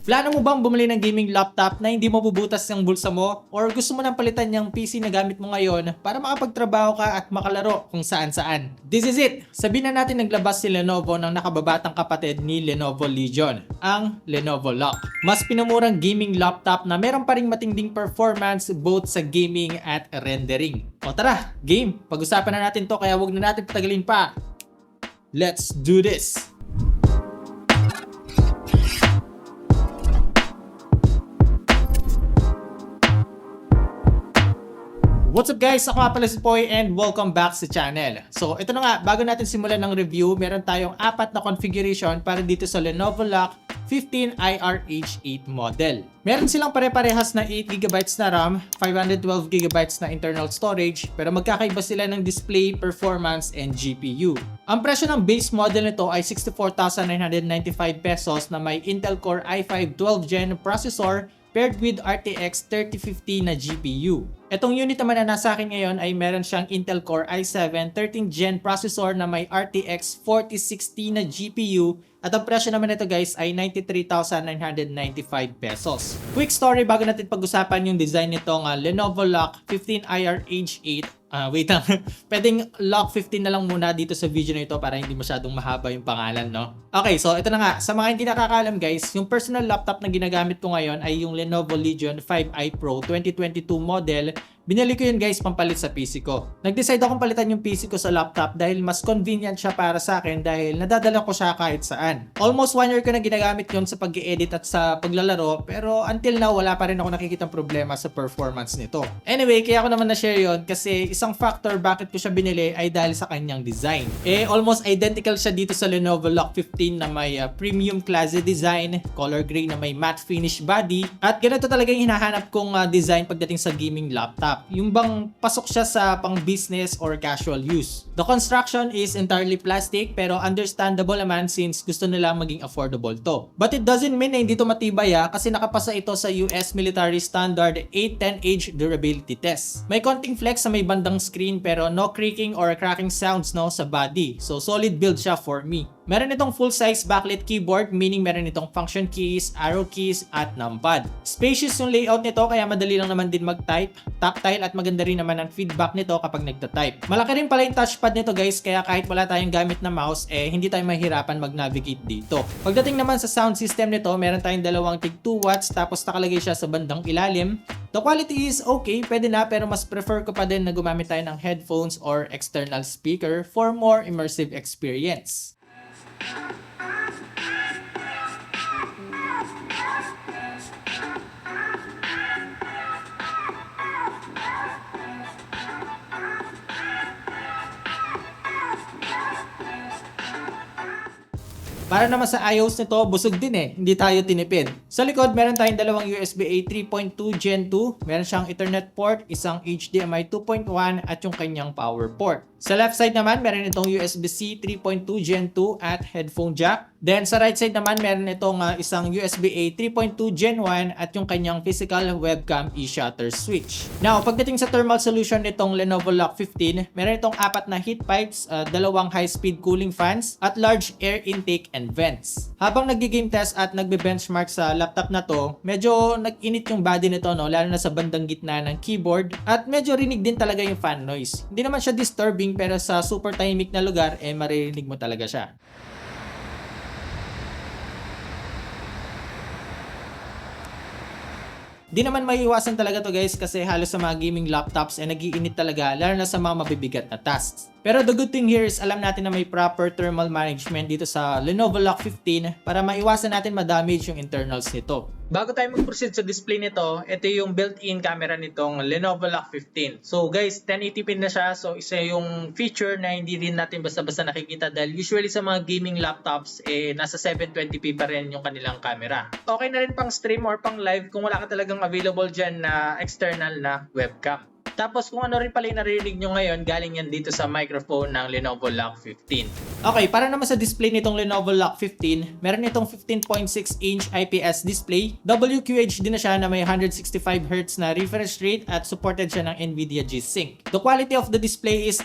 Plano mo bang bumili ng gaming laptop na hindi mabubutas ng bulsa mo? Or gusto mo nang palitan yung PC na gamit mo ngayon para makapagtrabaho ka at makalaro kung saan-saan? This is it! Sabihin na natin naglabas si Lenovo ng nakababatang kapatid ni Lenovo Legion, ang Lenovo Lock. Mas pinamurang gaming laptop na meron pa ring matinding performance both sa gaming at rendering. O tara, game! Pag-usapan na natin to kaya wag na natin patagalin pa. Let's do this! What's up guys? Ako nga pala si Poy and welcome back sa channel. So ito na nga, bago natin simulan ng review, meron tayong apat na configuration para dito sa Lenovo Lock 15 IRH8 model. Meron silang pare-parehas na 8GB na RAM, 512GB na internal storage, pero magkakaiba sila ng display, performance, and GPU. Ang presyo ng base model nito ay 64,995 pesos na may Intel Core i5 12th Gen processor paired with RTX 3050 na GPU. Itong unit naman na nasa akin ngayon ay meron siyang Intel Core i7 13th Gen processor na may RTX 4060 na GPU at ang presyo naman nito guys ay 93,995 pesos. Quick story bago natin pag-usapan yung design nitong Lenovo Lock 15 IRH8. Wait lang. Pwedeng Lock 15 na lang muna dito sa video na ito para hindi masyadong mahaba yung pangalan, no? Okay, so ito na nga. Sa mga hindi nakakaalam guys, yung personal laptop na ginagamit ko ngayon ay yung Lenovo Legion 5i Pro 2022 model. Binili ko yun guys pampalit sa PC ko. Nag-decide akong palitan yung PC ko sa laptop dahil mas convenient siya para sa akin dahil nadadala ko siya kahit saan. Almost 1 year ko na ginagamit yun sa pag-edit at sa paglalaro pero until now wala pa rin ako nakikitang problema sa performance nito. Anyway, kaya ako naman na-share yun kasi isang factor bakit ko siya binili ay dahil sa kanyang design. Almost identical siya dito sa Lenovo Lock 15 na may premium classy design, color gray na may matte finish body at ganito talaga yung hinahanap kong design pagdating sa gaming laptop. Yung bang pasok siya sa pang business or casual use. The construction is entirely plastic pero understandable naman since gusto nila maging affordable to. But it doesn't mean na hindi to matibay kasi nakapasa ito sa US Military Standard 810H durability test. May konting flex sa may bandang screen pero no creaking or cracking sounds no sa body. So solid build siya for me. Meron itong full-size backlit keyboard meaning meron itong function keys, arrow keys, at numpad. Spacious yung layout nito kaya madali lang naman din mag-type, tactile at maganda rin naman ang feedback nito kapag nagta-type. Malaki rin pala yung touchpad nito guys kaya kahit wala tayong gamit na mouse hindi tayo mahirapan mag-navigate dito. Pagdating naman sa sound system nito, meron tayong dalawang tig 2 watts tapos nakalagay siya sa bandang ilalim. The quality is okay, pwede na pero mas prefer ko pa din na gumamit tayo ng headphones or external speaker for more immersive experience. Para naman sa iOS nito, busog din hindi tayo tinipid. Sa likod, meron tayong dalawang USB-A 3.2 Gen 2, meron siyang Ethernet port, isang HDMI 2.1 at yung kanyang power port. Sa left side naman, meron itong USB-C 3.2 Gen 2 at headphone jack. Then sa right side naman, meron itong isang USB-A 3.2 Gen 1 at yung kanyang physical webcam e-shutter switch. Now, pagdating sa thermal solution nitong Lenovo Lock 15, meron itong 4 na heat pipes, dalawang high-speed cooling fans at large air intake and vents. Habang nag-game test at nagbe-benchmark sa laptop na to, medyo nag-init yung body nito lalo na sa bandang gitna ng keyboard at medyo rinig din talaga yung fan noise. Hindi naman siya disturbing pero sa super tahimik na lugar maririnig mo talaga siya. Di naman maiiwasan talaga to guys kasi halos sa mga gaming laptops nag-iinit talaga lalo na sa mga mabibigat na tasks. Pero the good thing here is alam natin na may proper thermal management dito sa Lenovo Lock 15 para maiwasan natin ma-damage yung internals nito. Bago tayo mag-proceed sa display nito, ito yung built-in camera nitong Lenovo Lock 15. So guys, 1080p na siya. So isa yung feature na hindi rin natin basta-basta nakikita dahil usually sa mga gaming laptops, nasa 720p pa rin yung kanilang camera. Okay na rin pang stream or pang live kung wala ka talagang available dyan na external na webcam. Tapos kung ano rin pala yung naririnig nyo ngayon, galing yan dito sa microphone ng Lenovo Lock 15. Okay, para naman sa display nitong Lenovo Lock 15, meron itong 15.6-inch IPS display. WQHD na siya na may 165Hz na refresh rate at supported siya ng NVIDIA G-Sync. The quality of the display is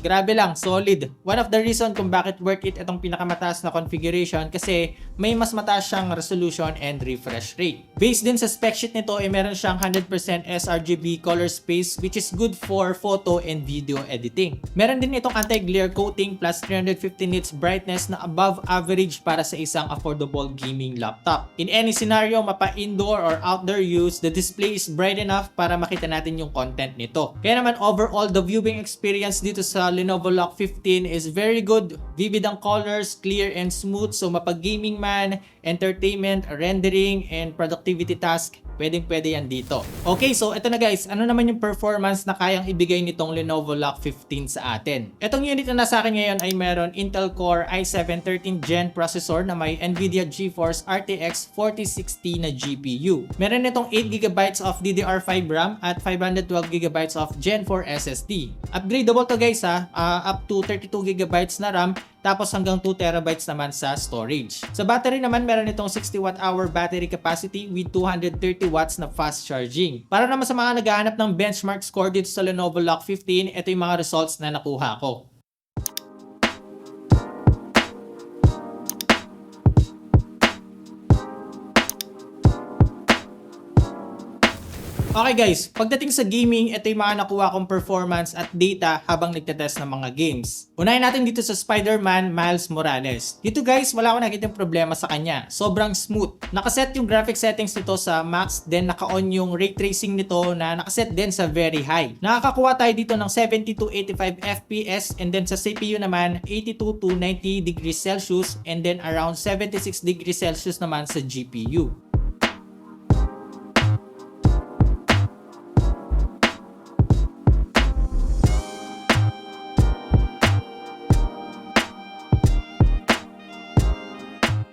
grabe lang, solid. One of the reason kung bakit worth it itong pinakamataas na configuration kasi may mas mataas siyang resolution and refresh rate. Based din sa spec sheet nito ay meron siyang 100% sRGB color space which is good for photo and video editing. Meron din itong anti-glare coating plus 350 nits brightness na above average para sa isang affordable gaming laptop. In any scenario, mapa indoor or outdoor use, the display is bright enough para makita natin yung content nito. Kaya naman overall, the viewing experience dito sa Lenovo Lock 15 is very good. Vivid ang colors, clear and smooth. So mapag-gaming man, entertainment, rendering, and productivity task, pwedeng-pwede yan dito. Okay, so ito na guys. Ano naman yung performance na kayang ibigay nitong Lenovo Lock 15 sa atin? Itong unit na nasa akin ngayon ay meron Intel Core i7 13th Gen processor na may NVIDIA GeForce RTX 4060 na GPU. Meron itong 8GB of DDR5 RAM at 512GB of Gen 4 SSD. Upgradable to guys up to 32GB na RAM tapos hanggang 2TB naman sa storage. Sa battery naman, meron itong 60Wh battery capacity with 230 watts na fast charging. Para naman sa mga naghahanap ng benchmark score dito sa Lenovo Lock 15, ito yung mga results na nakuha ko. Okay guys, pagdating sa gaming, ito yung mga nakuha kong performance at data habang nagtetest ng mga games. Unahin natin dito sa Spider-Man Miles Morales. Dito guys, wala akong nakitang problema sa kanya. Sobrang smooth. Nakaset yung graphic settings nito sa max, then naka-on yung ray tracing nito na nakaset din sa very high. Nakakakuha tayo dito ng 70 to 85 FPS and then sa CPU naman 82 to 90 degrees Celsius and then around 76 degrees Celsius naman sa GPU.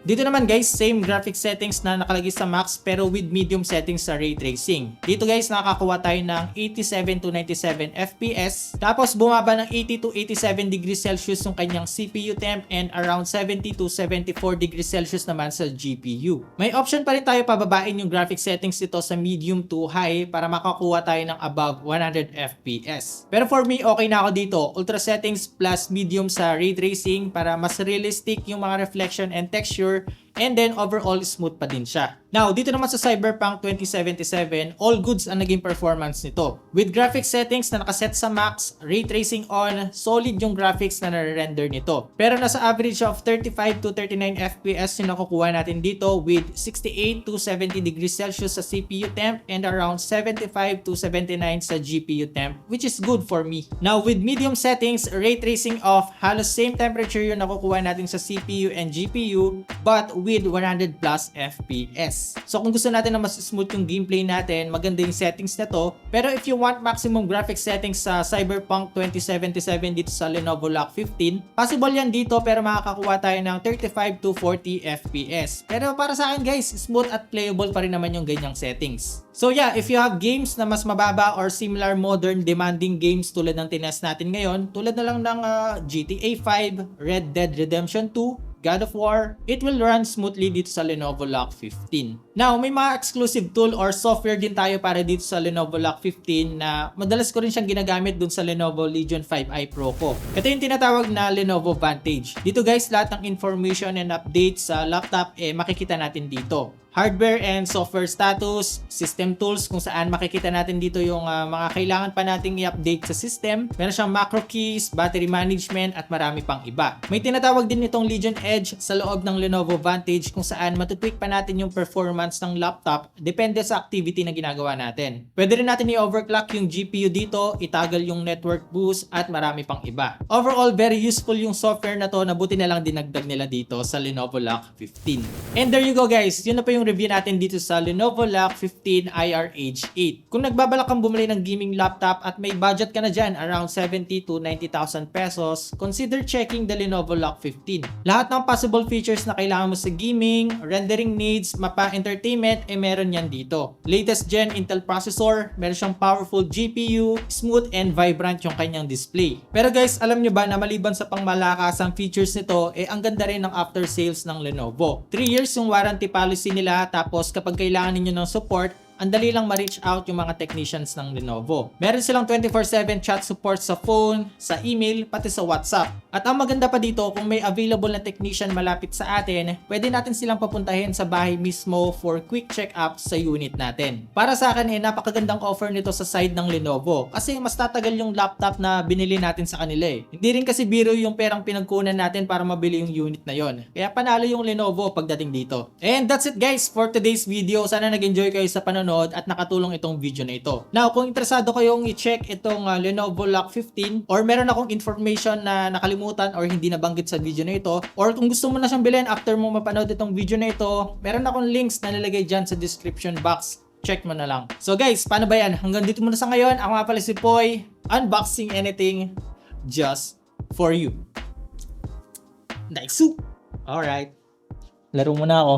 Dito naman guys, same graphic settings na nakalagay sa max pero with medium settings sa ray tracing. Dito guys, nakakakuha tayo ng 87 to 97 FPS. Tapos bumaba ng 80 to 87 degrees Celsius yung kanyang CPU temp and around 70 to 74 degrees Celsius naman sa GPU. May option pa rin tayo pababain yung graphic settings dito sa medium to high para makakuha tayo ng above 100 FPS. Pero for me, okay na ako dito. Ultra settings plus medium sa ray tracing para mas realistic yung mga reflection and texture. And then overall smooth pa din siya. Now, dito naman sa Cyberpunk 2077, all goods ang naging performance nito. With graphics settings na nakaset sa max, ray tracing on, solid yung graphics na nare-render nito. Pero nasa average of 35 to 39 FPS yung nakukuha natin dito with 68 to 70 degrees Celsius sa CPU temp and around 75 to 79 sa GPU temp, which is good for me. Now, with medium settings, ray tracing off, halos same temperature yung nakukuha natin sa CPU and GPU, but with 100 plus FPS. So kung gusto natin na mas smooth yung gameplay natin, maganda yung settings na to. Pero if you want maximum graphic settings sa Cyberpunk 2077 dito sa Lenovo Lock 15, possible yan dito pero makakakuha tayo ng 35 to 40 FPS. Pero para sa akin guys, smooth at playable pa rin naman yung ganyang settings. So yeah, if you have games na mas mababa or similar modern demanding games tulad ng tinest natin ngayon, tulad na lang ng GTA 5, Red Dead Redemption 2, God of War, it will run smoothly dito sa Lenovo Lock 15. Now, may mga exclusive tool or software din tayo para dito sa Lenovo Lock 15 na madalas ko rin siyang ginagamit dun sa Lenovo Legion 5i Pro ko. Ito yung tinatawag na Lenovo Vantage. Dito guys, lahat ng information and updates sa laptop makikita natin dito. Hardware and software status, system tools kung saan makikita natin dito yung mga kailangan pa nating i-update sa system. Meron siyang macro keys, battery management at marami pang iba. May tinatawag din itong Legion Edge sa loob ng Lenovo Vantage kung saan matutweak pa natin yung performance ng laptop depende sa activity na ginagawa natin. Pwede rin natin i-overclock yung GPU dito, itagal yung network boost at marami pang iba. Overall, very useful yung software na to na buti na lang dinagdag nila dito sa Lenovo Lock 15. And there you go guys, yun na pa yung yung review natin dito sa Lenovo Legion 15 IRH8. Kung nagbabalak kang bumili ng gaming laptop at may budget ka na dyan around 70 to 90,000 pesos, consider checking the Lenovo Legion 15. Lahat ng possible features na kailangan mo sa gaming, rendering needs, mapa entertainment, meron yan dito. Latest gen Intel processor, meron siyang powerful GPU, smooth and vibrant yung kanyang display. Pero guys, alam nyo ba na maliban sa pangmalakasang features nito, ang ganda rin ng after sales ng Lenovo. 3 years yung warranty policy nila, tapos kapag kailangan niyo ng support, ang dali lang ma-reach out yung mga technicians ng Lenovo. Meron silang 24/7 chat support sa phone, sa email, pati sa WhatsApp. At ang maganda pa dito, kung may available na technician malapit sa atin, pwede natin silang papuntahin sa bahay mismo for quick check-up sa unit natin. Para sa akin, napakagandang offer nito sa side ng Lenovo kasi mas tatagal yung laptop na binili natin sa kanila eh. Hindi rin kasi biro yung perang pinagkunan natin para mabili yung unit na yon. Kaya panalo yung Lenovo pagdating dito. And that's it guys for today's video. Sana nag-enjoy kayo sa panonood at nakatulong itong video na ito. Now, kung interesado kayong i-check itong Lenovo Legion 15 or meron akong information na nakalimutan or hindi nabanggit sa video na ito, or kung gusto mo na siyang bilhin after mo mapanood itong video na ito, meron akong links na nilagay dyan sa description box. Check mo na lang. So guys, paano ba yan? Hanggang dito muna sa ngayon. Ako nga pala si Poy. Unboxing anything just for you. Nice. Alright. Laro muna ako.